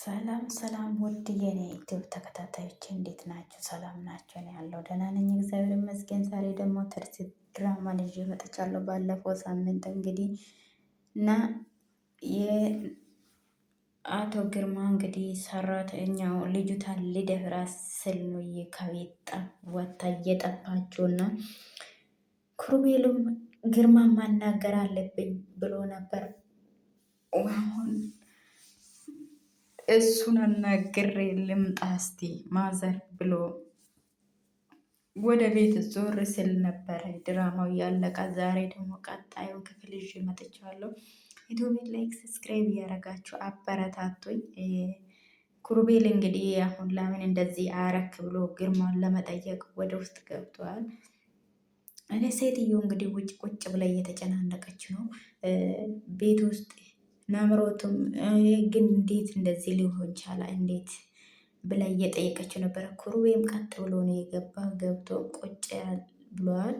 ሰላም ሰላም ውድ የኔ ዩቲዩብ ተከታታዮች እንዴት ናችሁ? ሰላም ናቸው? እኔ ያለው ደህና ነኝ፣ እግዚአብሔር ይመስገን። ዛሬ ደግሞ ትርሲት ድራማን ይዤ መጥቻለሁ። ባለፈው ሳምንት እንግዲህ እና የአቶ ግርማ እንግዲህ ሰራተኛው ልጅቷን ሊደፍራት ስል ነው ከቤት ወጥታ እየጠፋችው እና ክሩቤልም ግርማ ማናገር አለብኝ ብሎ ነበር። አሁን እሱን አናግሬ ልምጣ እስቲ ማዘር ብሎ ወደ ቤት ዞር ስል ነበረ ድራማው ያለቀ። ዛሬ ደግሞ ቀጣዩን ክፍል ይዤ መጥቻለሁ። ዩቲዩብ ላይክ፣ ሰብስክራይብ እያደረጋችሁ አበረታቱኝ። ኩሩቤል እንግዲህ አሁን ለምን እንደዚህ አረክ ብሎ ግርማን ለመጠየቅ ወደ ውስጥ ገብተዋል። እኔ ሴትዮ እንግዲህ ውጭ ቁጭ ብላ እየተጨናነቀች ነው ቤት ውስጥ ናምሮቱም ግን እንዴት እንደዚህ ሊሆን ቻለ እንዴት ብላ እየጠየቀችው ነበረ። ኩሩቤም ቀጥ ብሎ ነው የገባ። ገብቶ ቁጭ ብለዋል።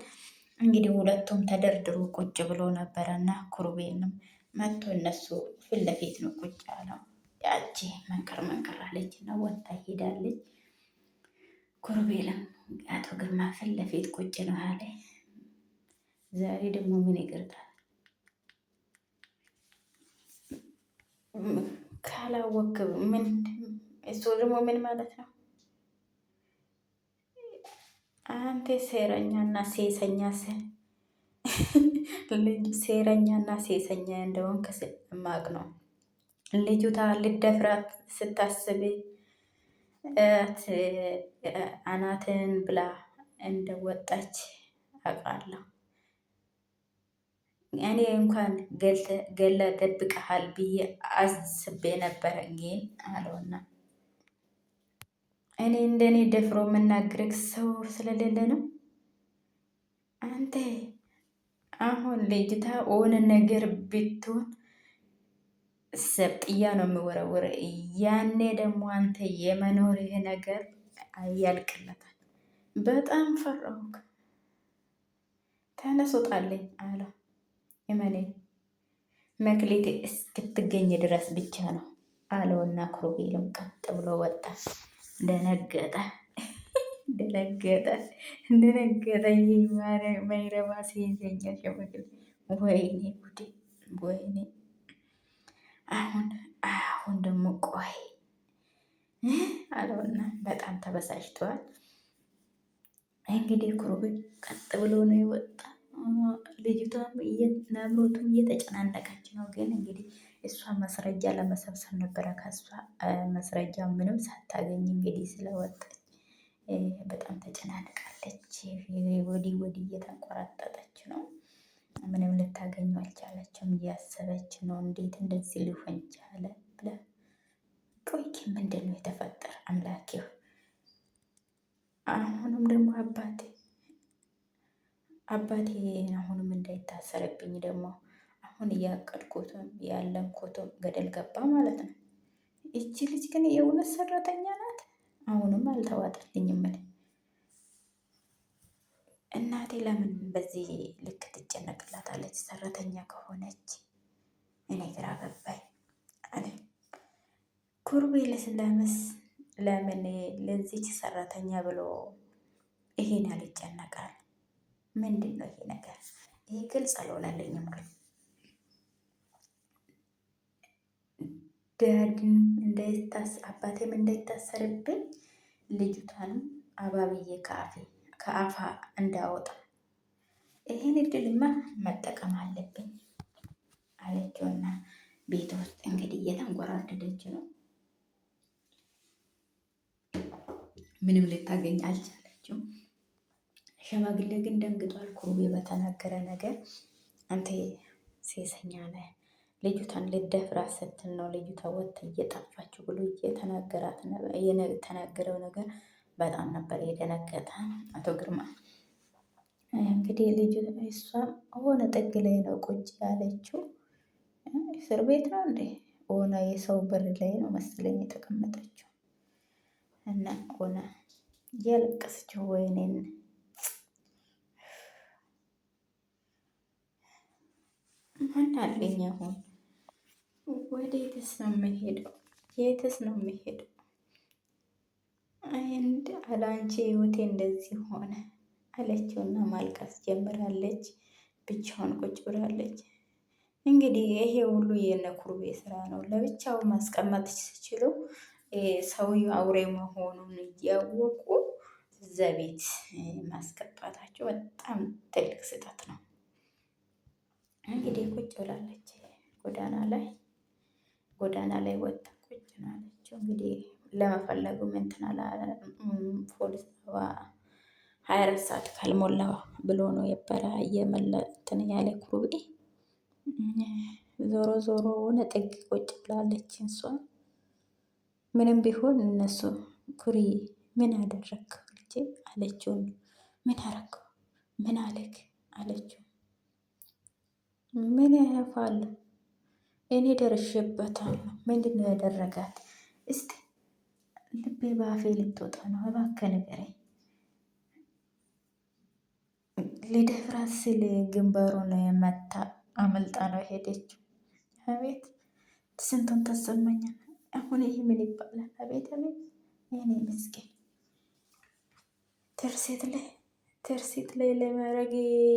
እንግዲህ ሁለቱም ተደርድሮ ቁጭ ብሎ ነበረ እና ኩሩቤንም መጥቶ እነሱ ፊት ለፊት ነው ቁጭ ያለው። ያቺ መንቀር መንቀር አለች እና ወጣ ሄዳለች። ኩሩቤልም አቶ ግርማ ፊት ለፊት ቁጭ ነው አለ። ዛሬ ደግሞ ምን ይቅርታል ካላወክ ምን እሱ ደግሞ ምን ማለት ነው? አንተ ሴረኛና ሴሰኛ ሴረኛና ሴሰኛ እንደሆንክ ስለማቅ ነው። ልጅቷ ልደፍራት ስታስብ አናትን ብላ እንደወጣች አውቃለሁ። እኔ እንኳን ገለ ደብቀሃል ብዬ አስቤ ነበረ ግን አለውና እኔ እንደኔ ደፍሮ የምናግርህ ሰው ስለሌለ ነው። አንተ አሁን ልጅታ ሆነ ነገር ብትሆን ሰብጥያ ነው የሚወረወረ። ያኔ ደግሞ አንተ የመኖርህ ነገር ያልቅለታል። በጣም ፈራሁክ። ተነስወጣለኝ አለው። እመኔ መክሊቴ እስክትገኝ ድረስ ብቻ ነው አለውና ክሩቤልም ቀጥ ብሎ ወጣ። ደነገጠ ደነገጠ ደነገጠ። ማይረባ ሴተኛ ሸመግል። ወይኔ ጉዴ ወይኔ። አሁን ደግሞ ቆይ አለውና በጣም ተበሳጭተዋል። እንግዲህ ክሩቤል ቀጥ ብሎ ነው የወጣ። ልጅቷም ናምሮቱም እየተጨናነቀች ነው። ግን እንግዲህ እሷ መስረጃ ለመሰብሰብ ነበረ። ከሷ መስረጃ ምንም ሳታገኝ እንግዲህ ስለወጣች በጣም ተጨናንቃለች። ወዲህ ወዲህ እየተንቆራጠጠች ነው። ምንም ልታገኘው አልቻለችም። እያሰበች ነው እንዴት እንደዚህ ሊሆን ቻለ ብላ። ቆይ ምንድን ነው የተፈጠረ? አምላኬ አሁንም ደግሞ አባቴ አሁንም እንዳይታሰርብኝ ደግሞ አሁን እያቀድኩትም ያለምኩትም ገደል ገባ ማለት ነው። እቺ ልጅ ግን የእውነት ሰራተኛ ናት? አሁንም አልተዋጠልኝም። እናቴ ለምን በዚህ ልክ ትጨነቅላታለች? ሰራተኛ ከሆነች እኔ ግራ ገባኝ አለ ኩሩቤልስ። ለምን ለዚች ሰራተኛ ብሎ ይሄን ያህል ይጨነቃል? ምንድን ነው ይሄ ነገር? ይሄ ግልጽ አልሆነልኝም። ግን አባቴም እንዳይታሰርብኝ ልጅቷንም አባብዬ ከአፋ እንዳወጣ ይሄን እድልማ መጠቀም አለብኝ አለችውና ቤት ውስጥ እንግዲህ እየተንጎራደደች ነው። ምንም ልታገኝ አልቻለችም። ሸማግሌ ግን ደንግጧል። ኩሩቤ በተናገረ ነገር አንተ ሴሰኛ ነህ፣ ልጅቷን ልደፍራት ስትል ነው ልጅቷ ወጥታ እየጠፋችው ብሎ የተናገረው ነገር በጣም ነበር የደነገጠ አቶ ግርማ። እንግዲህ ልጅ እሷም ሆነ ጥግ ላይ ነው ቁጭ ያለችው። እስር ቤት ነው እንዴ? ሆነ የሰው በር ላይ ነው መሰለኝ የተቀመጠችው እና ሆነ እያለቀሰችው ወይኔን ምን አለኝ አሁን ወዴትስ ነው የምሄደው? የትስ ነው የሚሄደው? እንድ አላንቺ ህይወቴ እንደዚህ ሆነ አለችውና ማልቀስ ጀምራለች። ብቻውን ቁጭ ብላለች። እንግዲህ ይሄ ሁሉ የነ ኩሩቤ ስራ ነው። ለብቻው ማስቀመጥ ሲችሉ ሰውየው አውሬ መሆኑን እያወቁ እዛ ቤት ማስገባታቸው በጣም ትልቅ ስህተት ነው። እንግዲህ ቁጭ ብላለች ጎዳና ላይ ወጣ ቁጭ ነው አለችው። እንግዲህ ለመፈለጉ እንትን ፖሊስ 24 ሰዓት ካልሞላ ብሎ ነው የበረ እየመለጥን ያለ ኩሩቤ። ዞሮ ዞሮ ሆነ ጥግ ቁጭ ብላለች እሷ። ምንም ቢሆን እነሱ ኩሪ ምን አደረግ ልጄ አለችው። ምን አረግ ምን አለክ አለችው። ምን ያፋል እኔ ደርሼበታለሁ። ምንድን ነው ያደረጋት? እስቲ ልቤ በአፌ ልትወጣ ነው። እባክህ ንገረኝ። ሊደፍራት ስል ግንባሩን መታ አመልጣ ነው ሄደችው። አቤት ስንቱን ተሰማኛል። አሁን ይህ ምን ይባላል? አቤት አቤት የኔ ምስኪን ትርሲት ላይ ለማድረግ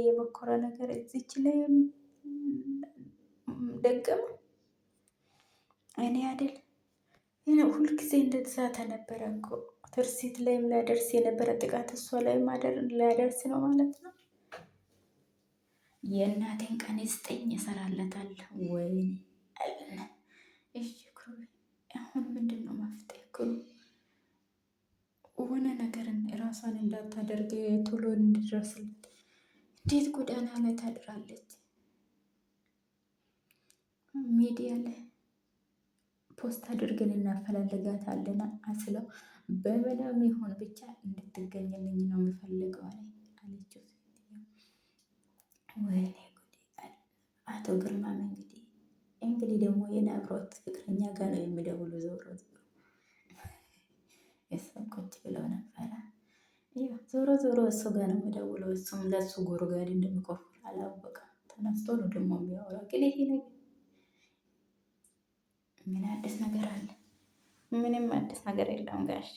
የሞከረ ነገር እዚች ላይ ደገመ። እኔ አይደል ሁልጊዜ እንደተዛተ ነበረ እኮ ትርሲት ላይም ላደርስ የነበረ ጥቃት እሷ ላይ ላደርስ ነው ማለት ነው። የእናቴን ቀን ስጠኝ እሰራለታለሁ። ወይ አለና እሺ ክሩ አሁን ምንድን ነው መፍትሄ? ክሩ ሆነ ነገርን ራሷን እንዳታደርግ ቶሎ እንድደርስለት። እንዴት ጎዳና ላይ ታድራለች? ሚዲያ ላይ ፖስት አድርገን እናፈላልጋታለን አስለው በመዳም ይሆን ብቻ እንድትገኝልኝ ነው የሚፈልገው አለችው። ወይኔ ጉዴ አለ አቶ ግርማም። እንግዲህ ደግሞ የናብሮት ፍቅረኛ ጋር ነው የሚደውሉ ዞሮ እሱም ቁጭ ብለው ነበረ። ዞሮ ዞሮ እሱ ጋር ነው የሚደውለው። እሱም ለእሱ ጉድጓድ እንደሚቆፍር አላወቀም። ተነስቶ ነው ደግሞ የሚያወራው። ግን ይሄ ነገር ምን አዲስ ነገር አለ? ምንም አዲስ ነገር የለም ጋሼ።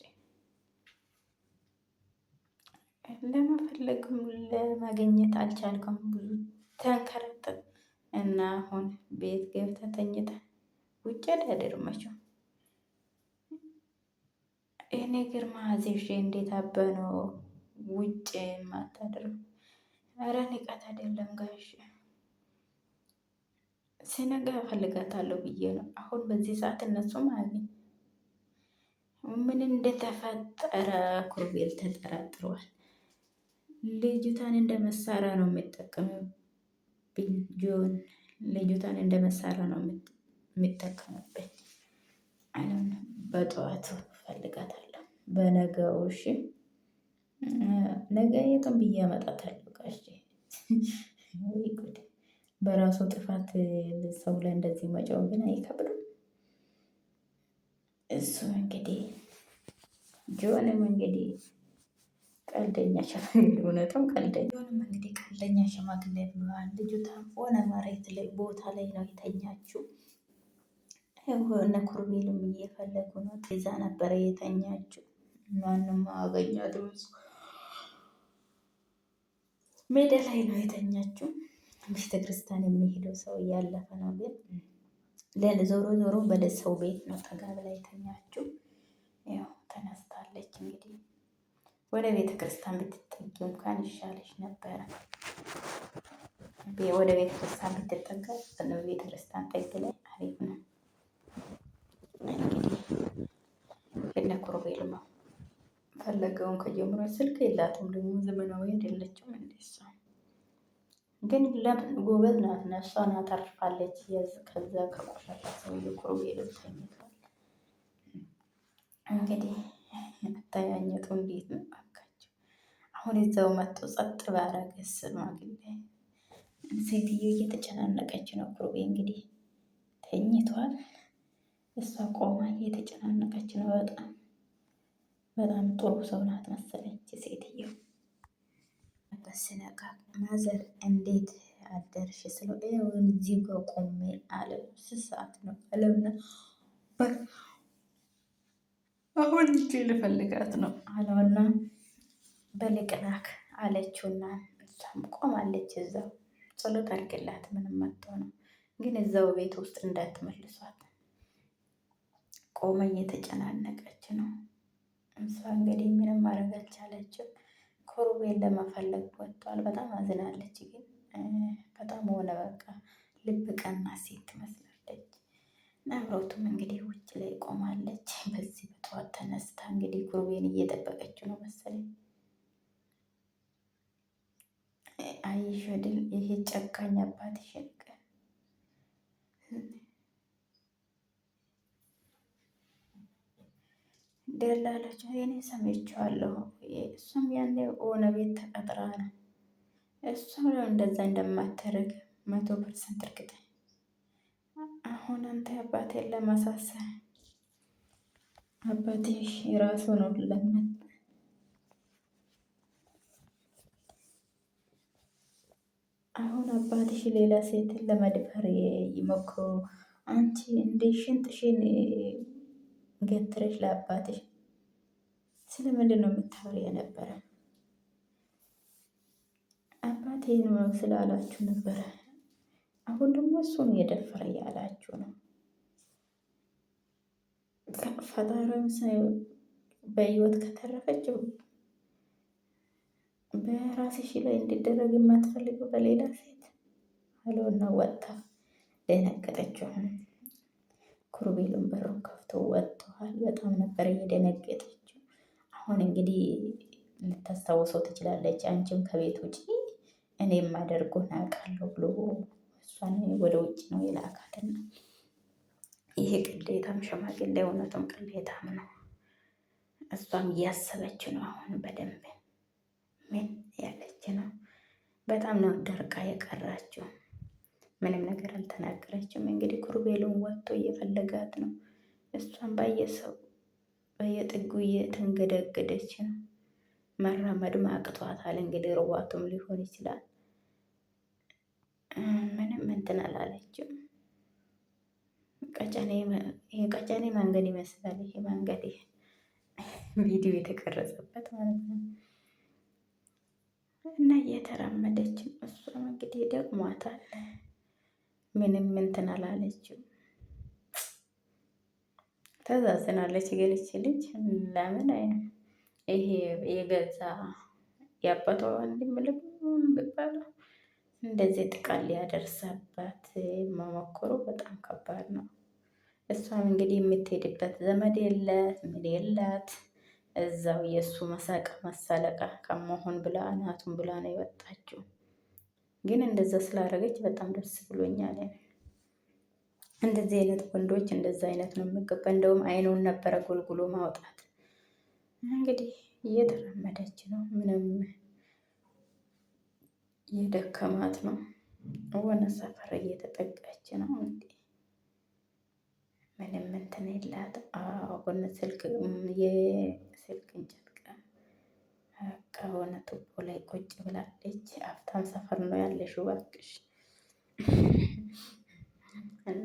ለመፈለግም ለማግኘት አልቻልኩም። ብዙ ተንከራተት እና አሁን ቤት ገብተህ ተኝተህ ውጭ አዳድር መቼም እኔ ግርማ አዜዤ እንዴት አበ ነው ውጭ የማታድረው? ኧረ ንቀት አይደለም ጋሼ ሲነጋ እፈልጋታለሁ ብዬ ነው። አሁን በዚህ ሰዓት እነሱም አያገኝ ምን እንደተፈጠረ ኩሩቤል ተጠራጥሯል። ልጅቷን እንደ መሳሪያ ነው የሚጠቀምብኝ ጆን ልጅቷን እንደ መሳሪያ ነው የሚጠቀምብኝ። አለም በጠዋቱ እፈልጋታለሁ በነገው እሺ ነገ የትም ብዬ አመጣታለሁ ጋሼ። ወይ ጉድ! በራሱ ጥፋት ሰው ላይ እንደዚህ መጫው ግን አይከብድም? እሱ እንግዲህ ጆንም እንግዲህ ቀልደኛ ሽማግሌ እውነትም ቀልደኛ ጆንም እንግዲህ ቀልደኛ ሽማግሌ ብለዋል። ልጅቷ ሆነ መሬት ላይ ቦታ ላይ ነው የተኛችው። እነ ኩርቤልም እየፈለጉ ነው። ጤዛ ነበረ የተኛችው። ማንም አገኛትም። ሜዳ ላይ ነው የተኛችው። ቤተክርስቲያን የሚሄደው ሰው እያለፈ ነው። ግን ዞሮ ዞሮ በደሰው ቤት ነው ጠጋ ብላ የተኛችው። ያው ተነስታለች። እንግዲህ ወደ ቤተ ክርስቲያን ብትጠጊ እንኳን ይሻለች ነበረ። ወደ ቤተ ክርስቲያን ብትጠጋ ቤተ ክርስቲያን ጠግ ላይ አሪፍ ነው። እንግዲህ እነ ኩሩቤልማ ፈለገውን ከጀምሮ ስልክ የላትም ደግሞ ዘመናዊ አይደለችም። እንደሷ ግን ጎበዝ ናት። ነፍሷን አተርፋለች። ከዛ ከቆሻሻ ሰውዬ ኩሩቤል ተኝቷል። እንግዲህ አተኛኘቱ እንዴት ነው እባካችሁ? አሁን እዛው መጥቶ ጸጥ ባረገስ ሽማግሌ ሴትዮ እየተጨናነቀች ነው። ኩሩቤ እንግዲህ ተኝቷል። እሷ ቆማ እየተጨናነቀች ነው። በጣም ጥሩ ሰው ናት መሰለች ሴትዮ። በስነቃ ማዘር እንዴት አደርሽ ስለው እዚህ ጋር ቆሜ አለ። 6 ሰዓት ነው አለውና አሁን እጅ ልፈልጋት ነው አለውና በልቅናክ አለችውና እሷም ቆማለች እዛው ጸሎት አድርግላት ምንም መጥቶ ነው ግን እዛው ቤት ውስጥ እንዳትመልሷት ቆመ እየተጨናነቀች ነው። እሷ እንግዲህ ምንም ማድረግ አልቻለችም። ኮሩቤል ለመፈለግ ወጥቷል። በጣም አዝናለች። ግን በጣም ሆነ በቃ ልብ ቀና ሴት ትመስላለች። ናምሮቱም እንግዲህ ውጭ ላይ ቆማለች። በዚህ በጠዋት ተነስታ እንግዲህ ኩሩቤን እየጠበቀችው ነው መሰለኝ። አይሽ ድል ይሄ ጨካኝ አባትሽን ደላለች። እኔ ሰምቼዋለሁ። እሱም ያኔ ሆነ ቤት ተቀጥራ ነው። እሱም እንደዛ እንደማታደርግ 100% እርግጠኛ። አሁን አንተ አባቴን ለማሳሰር አባትሽ የራሱ ነው ለምን አሁን አባትሽ ሌላ ሴትን ለመድፈር ይሞክሩ። አንቺ እንደ ሽንጥሽን ገትረሽ ለአባትሽ ስለምንድን ነው የምታወሪ የነበረ? አባቴ ነው ስላላችሁ ነበረ። አሁን ደግሞ እሱ ነው የደፈረ ያላችሁ ነው። ፈጣሪም በህይወት ከተረፈችው በራስሽ ላይ እንዲደረግ የማትፈልገው በሌላ ሴት አለውና ወጣ። ደነገጠችው። ኩሩቤልን በሩን ከፍቶ ወጥተዋል። በጣም ነበር እየደነገጠችው። አሁን እንግዲህ ልታስታውሰው ትችላለች። አንቺም ከቤት ውጪ እኔ የማደርገውን አውቃለሁ ብሎ እሷን ወደ ውጭ ነው የላካትና ይሄ ቅሌታም ሽማግሌ እውነቱም ቅሌታም ነው። እሷም እያሰበች ነው አሁን በደንብ ምን ያለች ነው። በጣም ነው ደርቃ የቀራችው። ምንም ነገር አልተናገረችም። እንግዲህ ኩሩቤልን ወጥቶ እየፈለጋት ነው። እሷም ባየሰው በየጥጉ እየተንገደገደች ነው። መራመድ አቅቷታል። እንግዲህ ርዋቱም ሊሆን ይችላል። ምንም እንትን አላለችም። ቀጨኔ መንገድ ይመስላል። ይሄ መንገድ ቪዲዮ የተቀረጸበት ማለት ነው። እና እየተራመደች እሷም እንግዲህ ደክሟታል። ምንም እንትን አላለችም። ተዛዝናለች። ግን ይቺ ልጅ ለምን ይሄ የገዛ የአባቷ ወንድም ልብ ቢባለው እንደዚህ ጥቃት ሊያደርሰባት መሞከሩ በጣም ከባድ ነው። እሷም እንግዲህ የምትሄድበት ዘመድ የላት ምን የላት እዛው የእሱ መሳቅ መሳለቃ ከመሆን ብላ እናቱን ብላ ነው የወጣችው። ግን እንደዛ ስላደረገች በጣም ደስ ብሎኛል። እንደዚህ አይነት ወንዶች እንደዛ አይነት ነው የሚገባ። እንደውም አይኑን ነበረ ጎልጉሎ ማውጣት። እንግዲህ እየተራመደች ነው። ምንም እየደከማት ነው። ወነ ሰፈር እየተጠጋች ነው። እንግዲህ ምንም እንትን የላት። አሁን ስልክ የስልክ እንጨት ከሆነ ቱቦ ላይ ቁጭ ብላለች። አፍታም ሰፈር ነው ያለሽው እባክሽ እና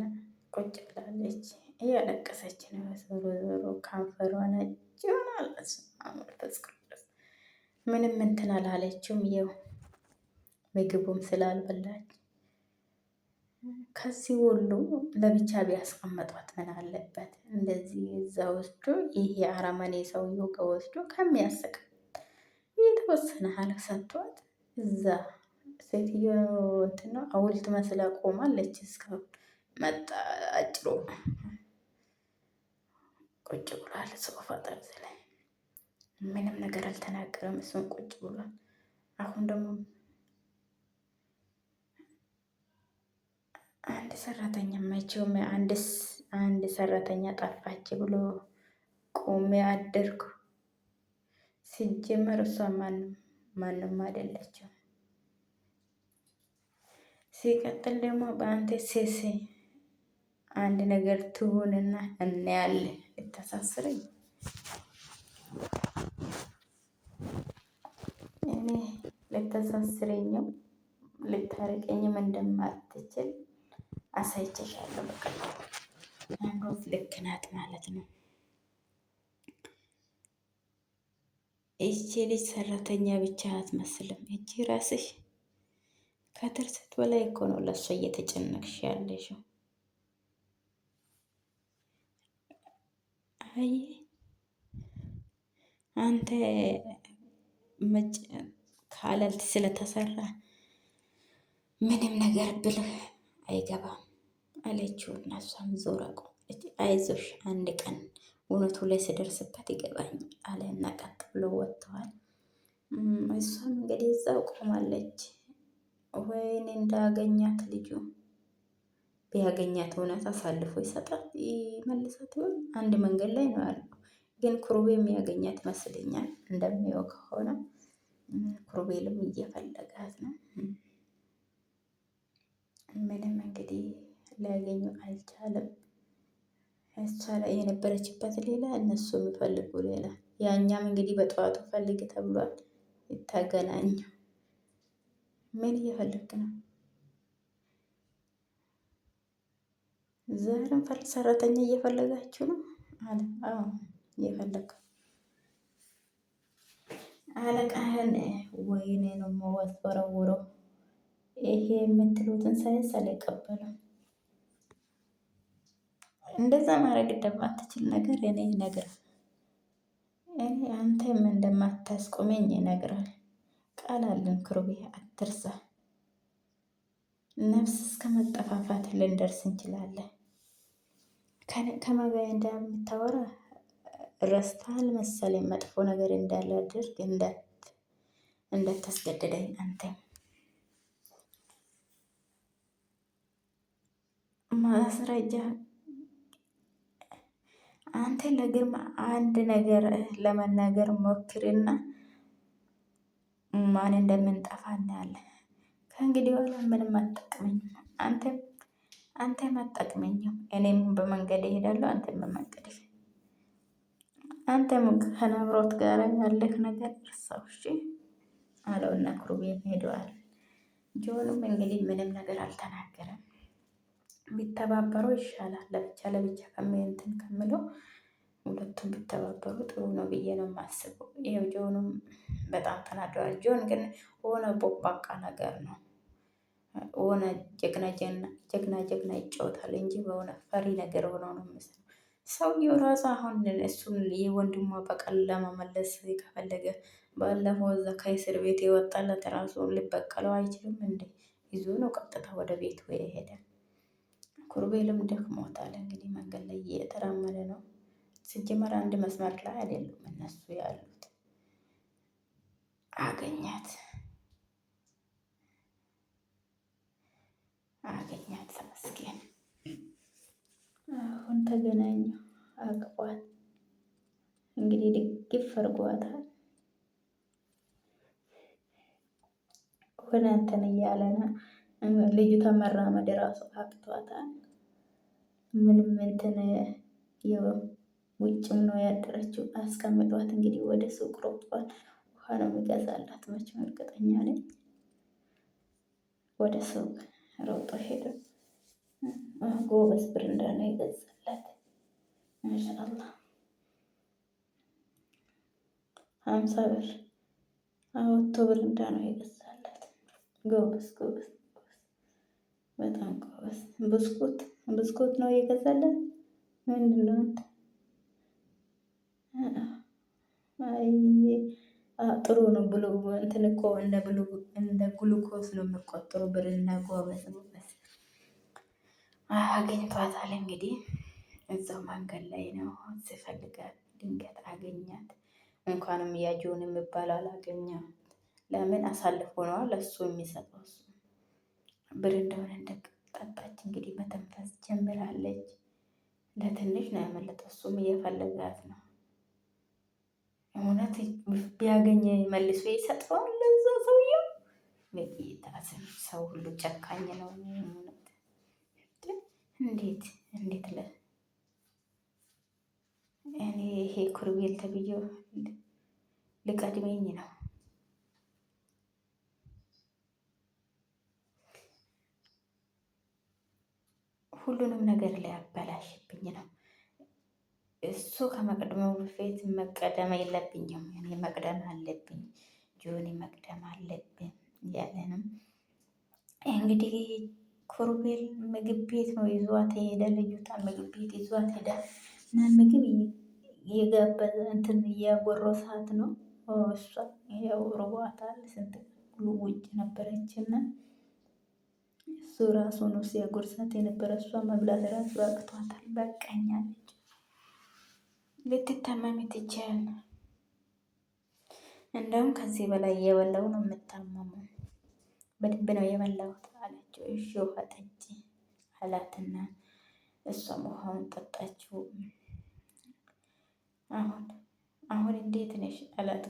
ቁጭ ብላለች። እያለቀሰች ነው። ዞሮ ዞሮ ካንፈሯ ነጭ ይሆናል። ምንም እንትን አላለችም። ይኸው ምግቡም ስላልበላች ከዚህ ሁሉ ለብቻ ቢያስቀምጧት ምን አለበት? እንደዚህ እዛ ወስዶ ይሄ አረመኔ ሰውዬው ከወስዶ ከሚያስቅ የተወሰነ ሀል ሰጥቷት እዛ ሴትዮ እንትን ነው ሐውልት መስላ ቆማለች። እስካሁን መጣ አጭሮ ቁጭ ብሏል ሶፋ ጠርዝ ላይ ምንም ነገር አልተናገረም። እሱን ቁጭ ብሏል። አሁን ደግሞ አንድ ሰራተኛ መቼውም አንድ ሰራተኛ ጠፋች ብሎ ቆሜ አደርኩ። ሲጀመር እሷ ማንም አይደለችም። ሲቀጥል ደግሞ በአንተ ሴሴ አንድ ነገር ትሁንና እናያለን። ልታሳስረኝ እኔ ልታሳስረኝም ልታረቀኝም እንደማትችል አሳይቼሻለሁ። በቃ አንዶት ልክ ናት ማለት ነው። ይቺ ልጅ ሰራተኛ ብቻ አትመስልም። እቺ ራስሽ ከትርሰት በላይ እኮ ነው ለእሷ እየተጨነቅሽ ያለሽው። አይ አንተ ካለልት ስለተሰራ ምንም ነገር ብልህ አይገባም አለችው እና እሷም ዞራ ቆመች። አይዞሽ አንድ ቀን እውነቱ ላይ ስደርስበት ይገባኝ አለና ቀጥ ብሎ ወጥተዋል። እሷም እንግዲህ እዛው ቆማለች። ወይኔ እንዳገኛት ልጁ ቢያገኛት እውነት አሳልፎ ይሰጣል ይመልሳት ይሆን? አንድ መንገድ ላይ ነው ያለው፣ ግን ክሩቤ የሚያገኛት ይመስለኛል እንደሚየው ከሆነ ክሩቤልም እየፈለጋት ነው። ምንም እንግዲህ ሊያገኙ አልቻለም። እሷ ላይ የነበረችበት ሌላ፣ እነሱ የሚፈልጉ ሌላ። ያኛም እንግዲህ በጠዋቱ ፈልግ ተብሏል። ይታገናኙ። ምን እየፈለግ ነው? ዛሬም ሰራተኛ እየፈለጋችሁ ነው አለ። አዎ እየፈለግ አለቃህን ወይኔ ነው መወረውረው። ይሄ የምትሉትን ሳይንስ አልቀበልም። እንደዛ ማድረግ እንደማትችል ነገር እኔ ነግር እኔ አንተም እንደማታስቆመኝ ይነግራል። ቃል አለን ክሩቤ አትርሳ። ነፍስ እስከ መጠፋፋት ልንደርስ እንችላለን። ከማጋይ እንደምታወራ ረስታል መሰለኝ። መጥፎ ነገር እንዳላደርግ እንዳታስገድደኝ አንተ ማስረጃ አንተ ለግርማ አንድ ነገር ለመናገር ሞክርና ማን እንደምንጠፋ እናያለን። ከእንግዲህ በኋላ ምንም አትጠቅመኝም። አንተም አትጠቅመኝም። እኔም በመንገድ እሄዳለሁ፣ አንተም በመንገድ አንተም ከነብሮት ጋር ያለህ ነገር እርሳው እሺ አለውና ክሩቤል ሄደዋል። ጆንም እንግዲህ ምንም ነገር አልተናገረም። ቢተባበሩ ይሻላል። ለብቻ ለብቻ ከሚንትን ከምለው ሁለቱም ቢተባበሩ ጥሩ ነው ብዬ ነው የማስበው። ይሄው ጆንም በጣም ተናደዋል። ጆን ግን ሆነ ቦቅባቃ ነገር ነው፣ ሆነ ጀግና ጀግና ይጫወታል እንጂ በሆነ ፈሪ ነገር ሆኖ ነው የሚመስለው። ሰውየው ራሱ አሁን እሱን የወንድሟ በቀል ለመመለስ ከፈለገ ባለፈው እዛ ከእስር ቤት የወጣለት ራሱ ሊበቀለው አይችልም እንዴ? ይዞ ነው ቀጥታ ወደ ቤቱ የሄደ። ኩሩቤልም ደክሞታል እንግዲህ መንገድ ላይ እየተራመደ ነው። ሲጀመር አንድ መስመር ላይ አይደሉም እነሱ ያሉት። አገኛት ተመስገን። አሁን ተገናኙ። አቅፏት እንግዲህ ድግፍ አድርጓታል። ወደ እንትን እያለ ነው። ልጅቷ መራመድ ራሱ አቅቷታል። ምንም እንትን ውጭም ነው ያደረችው። አስቀምጧት እንግዲህ ወደ ሱቅ ሮጧል። ውሃ ነው የሚገዛላት መቼም እርግጠኛ ነኝ። ወደ ሱቅ ሮጦ ሄደ። ጎበዝ ብርንዳ ነው የገዛላት። ማሻአላ 50 ብር አወጥቶ ብርንዳ ነው የገዛላት። ጎበዝ በጣም ጎበዝ። ብስኩት ነው የገዛላት። ምንድን ነው ጥሩ ነው ብሎ እንትን እኮ እንደ ግሉኮስ ነው የሚቆጠሩ ብርና ጎበዝ አግኝቷታል። እንግዲህ እዛው መንገድ ላይ ነው ሲፈልጋት ድንገት አገኛት። እንኳንም ያጆን የሚባል አላገኛም። ለምን አሳልፎ ነዋ ለሱ የሚሰጠው። እሱ ብር እንደሆነ እንደጠጣች እንግዲህ መተንፈስ ጀምራለች። ለትንሽ ነው ያመለጠው። እሱም እየፈለጋት ነው። እውነት ቢያገኝ መልሶ ይሰጠዋል ለዛ ሰውዬው። በጌታ ስም ሰው ሁሉ ጨካኝ ነው። እንዴት እኔ ይሄ ኩሩቤል ተብዬው ልቀድመኝ ነው። ሁሉንም ነገር ላይ አበላሽብኝ ነው። እሱ ከመቅደሙ በፊት መቀደም የለብኝም እኔ መቅደም አለብኝ፣ ጆኒ መቅደም አለብን እያለንም እንግዲህ ኮሩቤል ምግብ ቤት ነው ይዟት ሄደ። ልዩታን ምግብ ቤት ይዟት ሄደ እና ምግብ የጋበዘ እንትን እያጎረሳት ነው። እሷ ያው ርቧታል። ስንት ሁሉ ውጭ ነበረችና እሱ ራሱ ነው ሲያጎርሳት የነበረ። እሷ መብላት ራሱ አቅቷታል። በቃኛለች። ልትታመም ትችያል። እንደውም ከዚህ በላይ እየበላው ነው የምታመመው። በደንብ ነው የበላሁት አለችው። እሺ ውሃ ጠጪ አላትና እሷም ውሃውን ጠጣችው። አሁን እንዴት ነሽ አላት።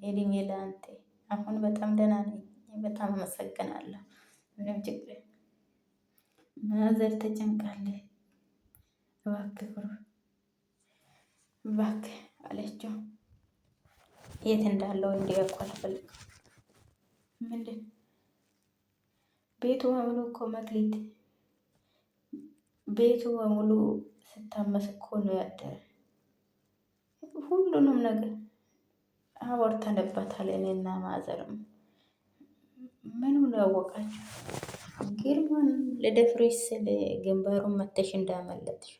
እድሜ ለአንተ አሁን በጣም ደህና ነኝ። በጣም አመሰግናለሁ። ምንም ችግር ማዘር ተጨንቃለች። እባክህ እባክህ አለችው። የት እንዳለው እንዲያውቁ አልፈልግም። ምንድን ቤቱ በሙሉ እኮ መክሊት ቤቱ በሙሉ ስታመስ እኮ ነው ያደረ። ሁሉንም ነገር አወርተንበታል እኔና ማዘርም። ምኑን ያወቃችሁ? ግርማን ለደፍሬሽ ስል ግንባሩን መተሽ እንዳመለጥሽ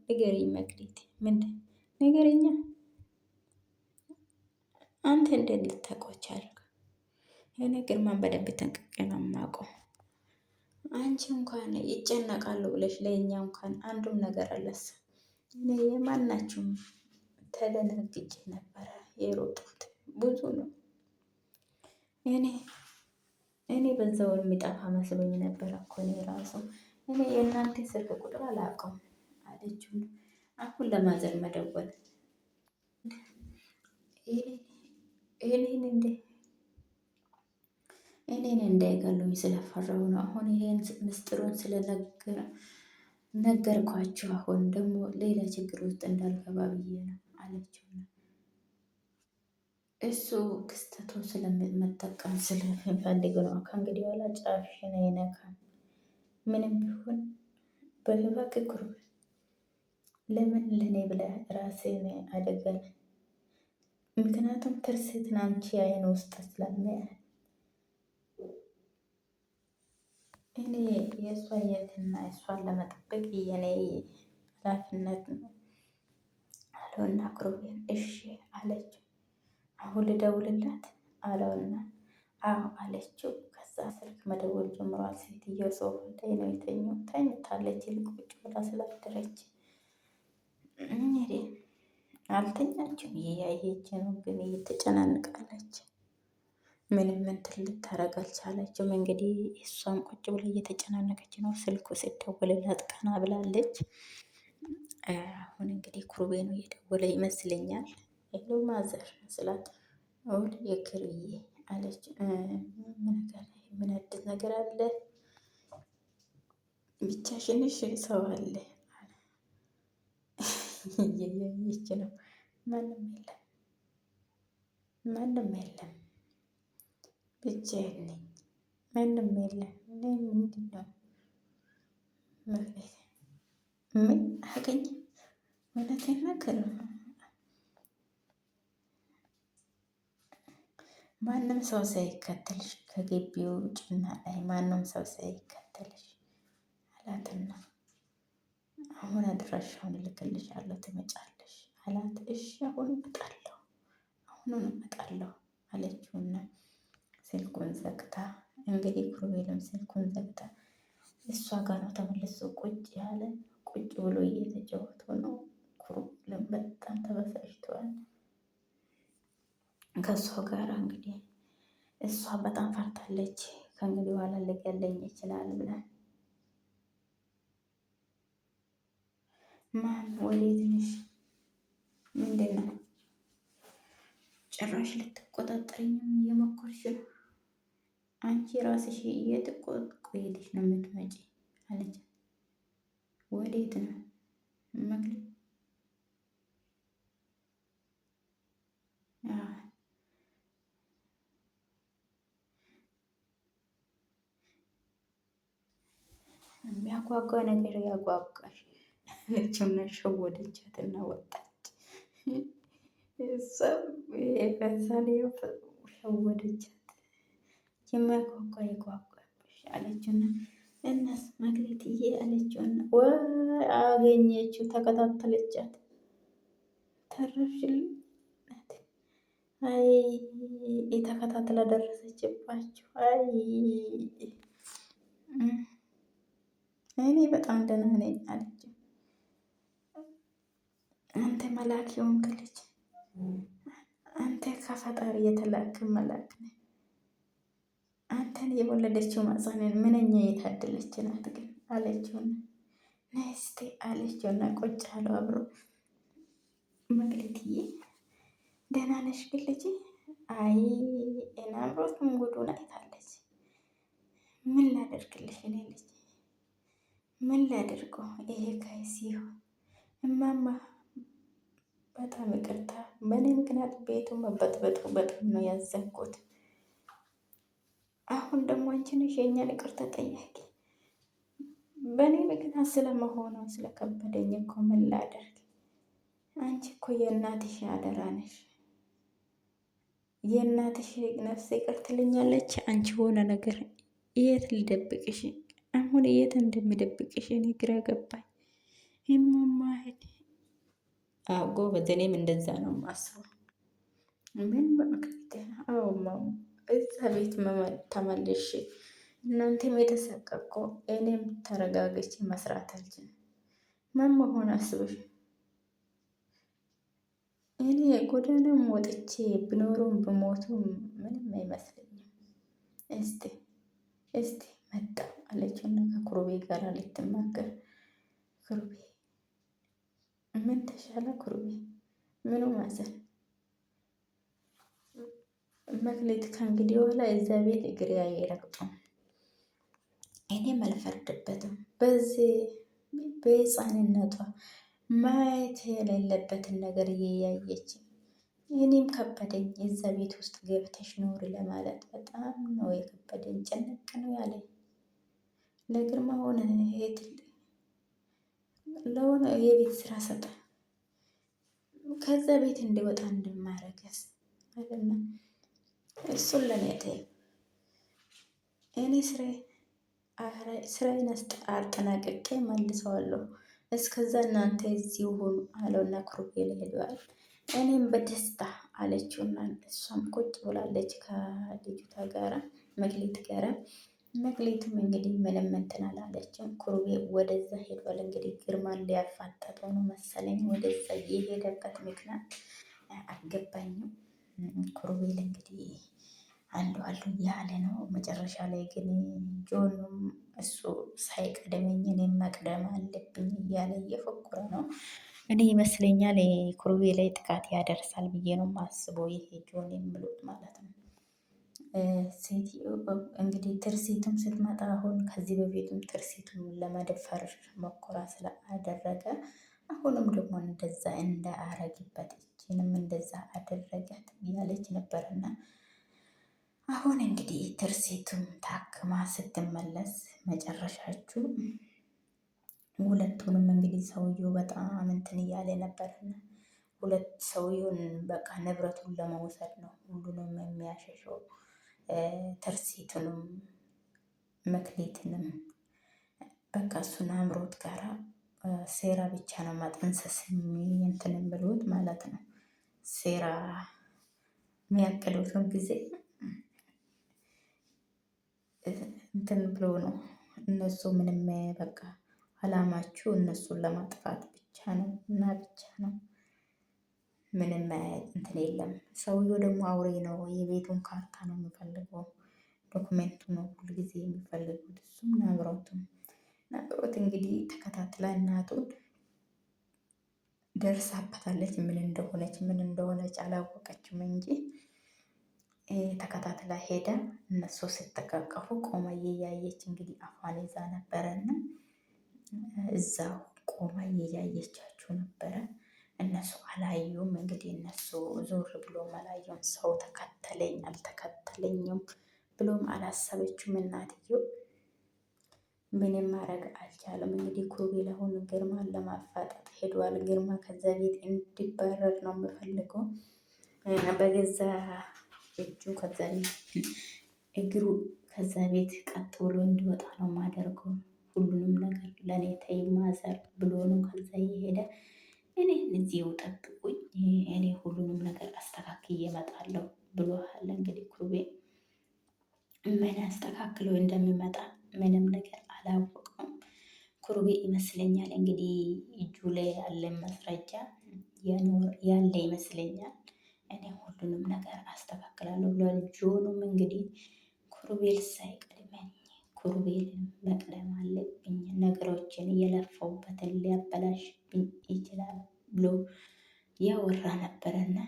ንገሪኝ መክሊት። ምንድን ንገሪኛ። አንተ እንዴት ልታውቀው ቻልክ? እኔ ግርማን በደንብ ጠንቅቄ ነው የማውቀው። አንቺ እንኳን ይጨነቃሉ ብለሽ ለእኛ እንኳን አንዱም ነገር አለስ። እኔ የማናችሁም ተደነግጬ ነበረ የሮጡት ብዙ ነው። እኔ በዛው የሚጠፋ መስሎኝ ነበረ እኮ እኔ ራሱ እኔ የእናንተ ስልክ ቁጥር አላውቀውም አለችው። አሁን ለማዘር መደወል እኔን እንዳይገሉኝ ስለፈራው ነው። አሁን ይሄን ምስጢሩን ስለነገርኳችሁ አሁን ደግሞ ሌላ ችግር ውስጥ እንዳልገባ ብዬ ነው አለችው። እሱ ክስተቱን ስለመጠቀም ስለሚፈልግ ነው። ከእንግዲህ በኋላ ጫፍሽን አይነካም። ምንም ቢሆን በህባክ ኩርብ ለምን ለኔ ብለህ ራስህን አደገን። ምክንያቱም ትርሴትን አንቺ አይን ውስጥ ስለሚያል እኔ የእሷ የትና እሷን ለመጠበቅ የኔ ኃላፊነት ነው አለውና ክሩቤል እሺ አለችው። አሁን ልደውልላት አለውና አዎ አለችው። ከዛ ስልክ መደወል ጀምሯል። ሴትየው ሶፋ ላይ ነው የተኛው። ተኝታለች። ይልቅ ቁጭ ብላ ስላደረች እንግዲህ አልተኛችም። እያየች ነው ግን እየተጨናንቃለች። ምንም እንትን ልታረግ አልቻለችም። እንግዲህ እሷም ቁጭ ብላ እየተጨናነቀች ነው። ስልኩ ሲደወልላት ቀና ብላለች። አሁን እንግዲህ ኩሩቤ ነው እየደወለ ይመስለኛል። ሄሎ ማዘር ስላት አሁን የክርዬ አለች። ምን አዲስ ነገር አለ? ብቻሽንሽ ሰው አለ እየያየች ነው። ማንም የለም ማንም የለም ብቻዬን ነኝ። ማንም የለም። ምንድን ነው ምን አገኘ? እውነቴን ነገር ማንም ሰው ሳይከተልሽ ከግቢው ጭና ላይ ማንም ሰው ሳይከተልሽ አላትና አሁን አድራሻውን እልክልሻለሁ ትመጫለሽ አላት። እሺ አሁን እመጣለሁ፣ አሁኑን እመጣለሁ አለችውና ስልኩን ዘግታ እንግዲህ ክሩቤልም ስልኩን ዘግታ እሷ ጋር ነው ተመልሶ ቁጭ ያለ። ቁጭ ብሎ እየተጫወቱ ነው። ክሩቤልም በጣም ተበሳጭቷል ከእሷ ጋር እንግዲህ እሷ በጣም ፈርታለች። ከእንግዲህ በኋላ ሊገለኝ ይችላል ብላ ማን ወዴት ነሽ? ምንድን ነው ጭራሽ ልትቆጣጠሪኝም እየሞከርሽ ነው? አንቺ ራስሽ ሄደሽ ነው የምትመጪ አለች። ወዴት ነው መግለ የሚያጓጓ ነገር ያጓጓሽ አለችውና ሸወደቻትና ወጣች። እሷም በዛኔ ሸወደቻት። የሚያጓጓ ይጓጓብሽ አለችውና እናስ መክሊትዬ አለችውና አገኘችው፣ ተከታተለቻት። ተረፍሽልኝ። አይ የተከታተለ ደረሰችባቸው። አይ እኔ በጣም ደህና ነኝ አለችው። አንተ መልአክ የሆንክ ልጅ፣ አንተ ከፈጣሪ የተላክ መልአክ ነህ። አንተን የወለደችው ማህፀንን ምንኛ የታደለች ናት ግን አለችውና ነይ እስቲ አለችውና ቁጭ አለው አብሮ። መክሊትዬ ደህና ነሽ ግን ልጄ? አይ አምሮትም ጉዱን አይታለች። ምን ላደርግልሽ እኔ ልጅ ምን ላደርገው? ይሄ ካይሲ ይሁን እማማ በጣም ይቅርታ፣ በእኔ ምክንያት ቤቱ መበጥበጡ በጣም ነው ያዘንኩት። አሁን ደግሞ አንቺ ነሽ የእኛን ይቅርታ ጠያቂ። በእኔ ምክንያት ስለመሆኗ ስለከበደኝ እኮ ምን ላደርግ? አንቺ እኮ የእናትሽ አደራ ነሽ። የእናትሽ ነፍስ ይቅር ትልኛለች። አንቺ ሆነ ነገር የት ልደብቅሽ? አሁን የት እንደምደብቅሽ እኔ ግራ ገባኝ። ይማማሄድ ጎበዝ፣ እኔም እንደዛ ነው ማስበው። ምን በምክንያት አዎ እዛ ቤት ተመልሼ እናንተም የተሰቀቆ እኔም ተረጋግቼ መስራት አልችልም። ምን መሆን አስበሽ? እኔ ጎዳናም ወጥቼ ብኖሩም ብሞቱም ምንም አይመስለኝም። እስቲ እስቲ መጣ አለችውና ከኩሩቤ ጋር ልትማከር። ኩሩቤ ምን ተሻለ? ኩሩቤ ምኑ ማዘን? መክሊት ከእንግዲህ በኋላ እዛ ቤት እግሬ አይረግጡም። እኔም አልፈርድበትም። በዚህ በሕፃንነቷ ማየት የሌለበትን ነገር እያየች እኔም ከበደኝ። የዛ ቤት ውስጥ ገብተሽ ኖሪ ለማለት በጣም ነው የከበደኝ። ጭንቅ ነው ያለኝ። ለግርማ ሆነ ሄድ ለሆነ የቤት ስራ ሰጠ። ከዛ ቤት እንዲወጣ እንድማረገስ አለና እሱን ለኔ ተይው። እኔ ስራዬን አጠናቅቄ መልሰዋለሁ። እስከዛ እናንተ እዚሁ ሁኑ አለውና ኩሩቤል ሄደዋል። እኔም በደስታ አለችውና እሷም ቁጭ ብላለች ከልጅቷ ጋራ መክሊት ጋራ። መክሊትም እንግዲህ ምንም እንትን አላለችም። ኩሩቤ ወደዛ ሄዷል። እንግዲህ ግርማን ሊያፋጠጠው ነው መሰለኝ። ወደዛ የሄደበት ምክንያት አልገባኝም። ኩሩቤል እንግዲህ አሉ እያለ ነው። መጨረሻ ላይ ግን ጆንም እሱ ሳይቀድመኝ እኔም መቅደም አለብኝ እያለ እየፎከረ ነው። እኔ ይመስለኛል ኩሩቤ ላይ ጥቃት ያደርሳል ብዬ ነው ማስበው። ይሄ ጆን የሚሉት ማለት ነው። ሴትዮ እንግዲህ ትርሲቱም ስትመጣ አሁን ከዚህ በፊቱም ትርሲቱም ለመደፈር ሞከራ ስላደረገ አሁንም ደግሞ እንደዛ እንዳአረግበት እችንም እንደዛ አደረጋት እያለች ነበርና አሁን እንግዲህ ትርሲቱም ታክማ ስትመለስ መጨረሻችሁ ሁለቱንም እንግዲህ ሰውየው በጣም እንትን እያለ ነበርና ሁለት ሰውየውን በቃ ንብረቱን ለመውሰድ ነው ሁሉንም የሚያሸሸው። ትርሲቱንም መክሊትንም በቃ እሱን አምሮት ጋራ ሴራ ብቻ ነው ማጥንሰስ እንትን ብሎት ማለት ነው። ሴራ የሚያቅዱትን ጊዜ እንትን ብሎ ነው እነሱ ምንም በቃ አላማችሁ እነሱን ለማጥፋት ብቻ ነው እና ብቻ ነው። ምንም እንትን የለም። ሰውየው ደግሞ አውሬ ነው። የቤቱን ካርታ ነው የሚፈልገው፣ ዶክሜንቱ ነው ሁልጊዜ የሚፈልጉት። እሱም ናግሮት እንግዲህ ተከታትላ እናቱን ደርሳበታለች። ምን እንደሆነች አላወቀችም እንጂ ተከታትላ ሄዳ እነሱ ስተቃቀፉ ቆማ እያየች እንግዲህ አፏን ይዛ ነበረና እዛው ቆማ እያየቻቸው ነበረ። እነሱ አላዩም። እንግዲህ እነሱ ዞር ብሎም አላዩም። ሰው ተከተለኝ አልተከተለኝም ብሎም አላሰበችም። እናትየው ምንም ማድረግ አልቻለም። እንግዲህ ኩሩቤል አሁን ግርማን ለማፋጠጥ ሄዷል። ግርማ ከዛ ቤት እንዲባረር ነው የምፈልገው። በገዛ እጁ ከዛ እግሩ ከዛ ቤት ቀጥ ብሎ እንዲወጣ ነው ማደርገው። ሁሉንም ነገር ለእኔ ተይ ማዘር ብሎ ነው ከዛ እየሄደ እኔ እዚሁ ጠብቁኝ፣ እኔ ሁሉንም ነገር አስተካክዬ እመጣለሁ ብሎሃል። እንግዲህ ኩሩቤ ምን አስተካክሎ እንደሚመጣ ምንም ነገር አላወቀም። ኩሩቤ ይመስለኛል እንግዲህ እጁ ላይ ያለ ማስረጃ ያለ ይመስለኛል። እኔ ሁሉንም ነገር አስተካክላለሁ ብሏል። ጆኑም እንግዲህ ኩሩቤል ሳይቀድመኝ ኩሩቤልን መቅደም አለብኝ፣ ነገሮችን እየለፈውበትን ሊያበላሽብኝ ይችላል ብሎ ያወራ ነበረና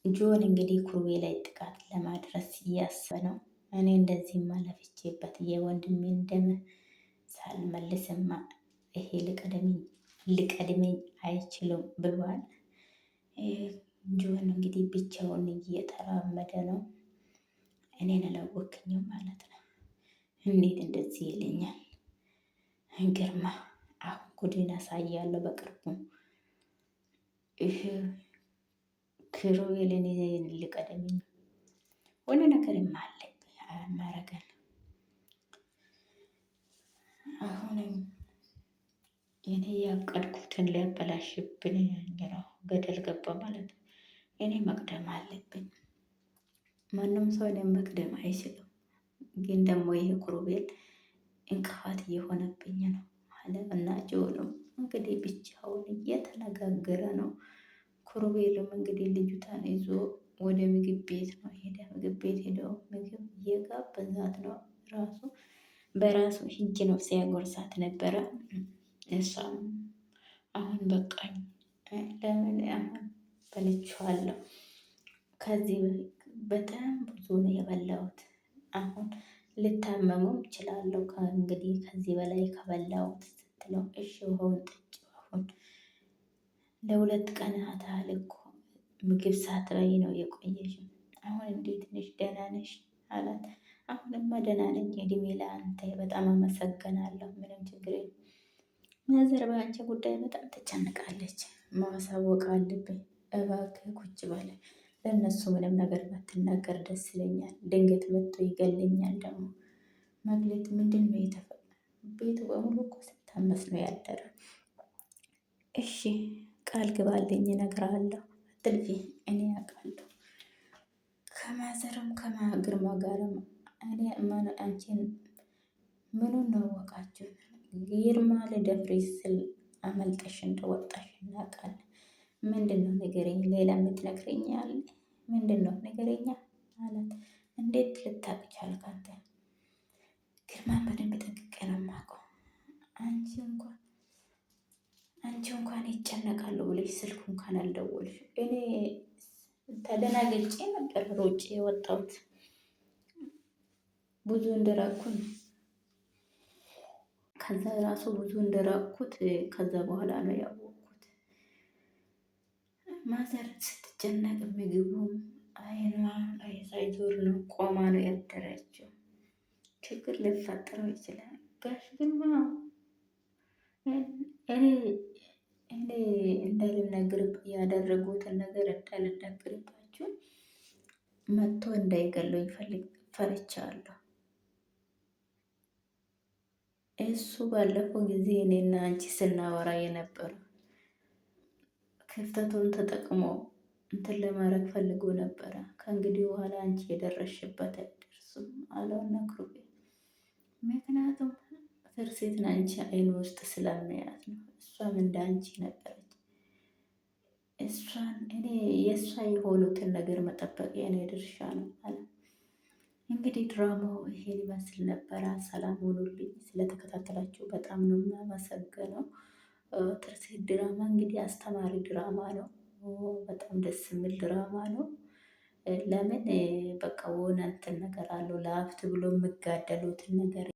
ጆን እንግዲህ ኩሩቤል ላይ ጥቃት ለማድረስ እያሰበ ነው። እኔ እንደዚህ ማለፍቼበት የወንድሜን ደም ሳልመልስማ ይሄ ሊቀድመኝ አይችልም ብሏል። ጆን እንግዲህ ብቻውን እየተራመደ ነው። እኔን አላወክኝም ማለት ነው። እንዴት እንደዚህ ይለኛል? ግርማ አሁን ጉድን አሳያለሁ በቅርቡ። ክሩቤልን ሊቀድመኝ ሆነ ነገርም አለ ማረገን አሁንም እኔ ያቀድኩትን ሊያበላሽብን ነው። ገደል ገባ ማለት ነው። እኔ መቅደም አለብኝ። ማንም ሰው እኔን መቅደም አይችልም። ግን ደግሞ ይሄ ኩሩቤል እንቅፋት እየሆነብኝ ነው አለ እና ጆንም እንግዲህ ብቻውን እየተነጋገረ ነው። ኩሩቤልም እንግዲህ ልጅቷን ይዞ ወደ ምግብ ቤት ነው ሄደ። ምግብ ቤት ሄደው ምግብ እየጋበዛት ነው። ራሱ በራሱ እጅ ነው ሲያጎርሳት ነበረ። እሷም አሁን በቃኝ፣ ለምን አሁን በልቼዋለሁ፣ ከዚህ በጣም ብዙ ነው የበላሁት፣ አሁን ልታመሙም እችላለሁ ከእንግዲህ ከዚህ በላይ ከበላሁት ስትለው፣ እሺ ውሃውን ጠጪ፣ አሁን ለሁለት ቀናት አለ እኮ ምግብ ሳትበይ ነው የቆየሽው፣ አሁን እንዴት ነሽ? ደህና ነሽ አላት። አሁንማ ደህና ነኝ፣ እድሜ ለአንተ፣ በጣም አመሰግናለሁ፣ ምንም ችግር የለም። ማዘር በአንቺ ጉዳይ በጣም ትጨንቃለች፣ ማሳወቅ አለብኝ፣ እባክህ ቁጭ በል፣ ለእነሱ ምንም ነገር ባትናገር ደስ ይለኛል፣ ድንገት መጥቶ ይገለኛል። ደግሞ መግለጥ ምንድን ነው የተፈጠረ? ቤቱ በሙሉ እኮ ስታመስ ነው ያደረ። እሺ ቃል ግባልኝ፣ እነግርሃለሁ፣ አትልፊ፣ እኔ አውቃለሁ። ከማዘርም ከግርማ ጋርም እኔ አንቺን ምኑን ነው ወቃችሁ? ግርማ ልደፍርሽ ስል አመልጠሽ እንደወጣሽ እናውቃለን። ምንድን ነው ንገረኝ፣ ሌላ የምትነግረኝ አለ? ምንድን ነው ንገረኛ አላት። እንዴት ልታውቅ ቻልክ አንተ? ግርማን በደንብ ጠንቅቄ ነው የማውቀው። አንቺ እንኳን ይጨነቃሉ ብለሽ ስልክ እንኳን አልደወልሽ። እኔ ተደናግጬ ነበር ሮጬ የወጣሁት ብዙ እንደራኩኝ፣ ከዛ ራሱ ብዙ እንደራኩት ከዛ በኋላ ነው ያወቅኩት። ማዘር ስትጨነቅ ምግቡም አይኗ ላይ ሳይዞር ነው ቆማ ነው ያደረችው። ችግር ሊፈጠረው ይችላል። ጋሽ ግርማ እኔ እንዳልናገር ያደረጉትን ነገር እንዳልናገርባችሁ መጥቶ እንዳይገሉኝ ፈርቻለሁ። እሱ ባለፈው ጊዜ እኔና አንቺ ስናወራ የነበረው ክፍተቱን ተጠቅሞ እንትን ለማድረግ ፈልጎ ነበረ። ከእንግዲህ በኋላ አንቺ የደረሽበት አይደርስም አለውና ክሩቤል፣ ምክንያቱም ትርሴትን አንቺ አይኑ ውስጥ ስለሚያት ነው። እሷም እንደ አንቺ ነበረች። እሷን እኔ የእሷ የሆኑትን ነገር መጠበቅ የኔ ድርሻ ነው አለ። እንግዲህ ድራማው ይሄን ይመስል ነበረ። ሰላም ሆኑልኝ። ስለተከታተላችሁ በጣም ነው የማመሰግነው። ትርሲት ድራማ እንግዲህ አስተማሪ ድራማ ነው። በጣም ደስ የሚል ድራማ ነው። ለምን በቃ ሆነ እንትን ነገር አለው ለሀብት ብሎ የሚጋደሉትን ነገር